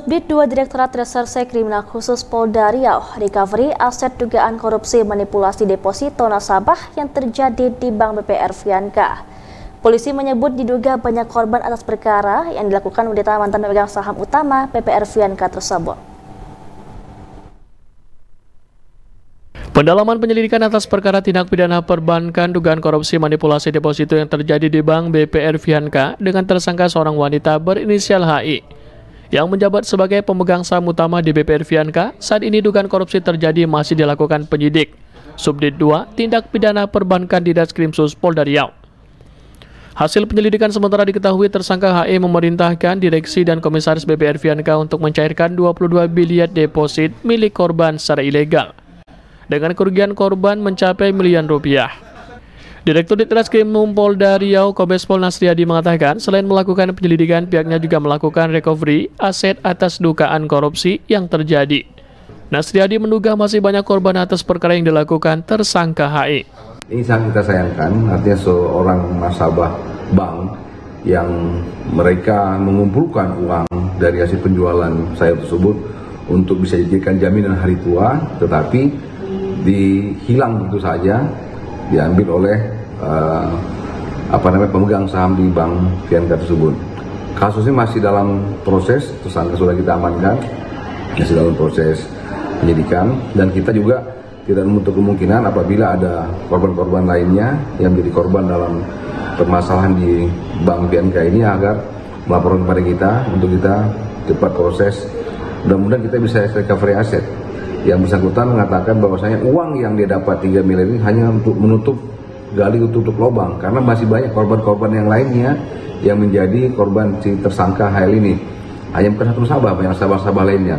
Subdit 2 Direktorat Reserse Kriminal Khusus Polda Riau recovery aset dugaan korupsi manipulasi deposito nasabah yang terjadi di Bank BPR Vianka. Polisi menyebut diduga banyak korban atas perkara yang dilakukan oleh mantan pemegang saham utama BPR Vianka tersebut. Pendalaman penyelidikan atas perkara tindak pidana perbankan dugaan korupsi manipulasi deposito yang terjadi di Bank BPR Vianka dengan tersangka seorang wanita berinisial HI yang menjabat sebagai pemegang saham utama di BPR Vianka. Saat ini dugaan korupsi terjadi masih dilakukan penyidik Subdit 2 Tindak Pidana Perbankan di Ditreskrimsus Polda Riau. Hasil penyelidikan sementara diketahui tersangka HE memerintahkan direksi dan komisaris BPR Vianka untuk mencairkan 22 biliar deposit milik korban secara ilegal dengan kerugian korban mencapai miliaran rupiah. Direktur Ditreskrimsus Polda Riau Kombes Pol Nasriadi mengatakan selain melakukan penyelidikan, pihaknya juga melakukan recovery aset atas dugaan korupsi yang terjadi. Nasriadi menduga masih banyak korban atas perkara yang dilakukan tersangka HE. Ini sangat kita sayangkan, artinya seorang nasabah bank yang mereka mengumpulkan uang dari hasil penjualan sayur tersebut untuk bisa dijadikan jaminan hari tua, tetapi dihilang begitu saja, diambil oleh pemegang saham di Bank Vianka tersebut. Kasusnya masih dalam proses, tersangka sudah kita amankan, masih dalam proses penyidikan, dan kita juga tidak menutup kemungkinan apabila ada korban-korban lainnya yang menjadi korban dalam permasalahan di Bank Vianka ini agar melaporkan kepada kita untuk kita cepat proses. Mudah-mudahan kita bisa recovery aset. Yang bersangkutan mengatakan bahwasanya uang yang dia dapat 3 miliar ini hanya untuk menutup tutup lubang, karena masih banyak korban-korban yang lainnya yang menjadi korban si tersangka HL ini. Hanya bukan satu nasabah, banyak nasabah-nasabah lainnya.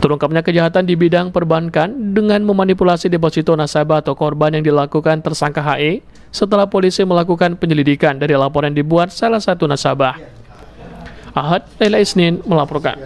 Terungkapnya kejahatan di bidang perbankan dengan memanipulasi deposito nasabah atau korban yang dilakukan tersangka HE setelah polisi melakukan penyelidikan dari laporan yang dibuat salah satu nasabah. Ahad Laila Isnin melaporkan.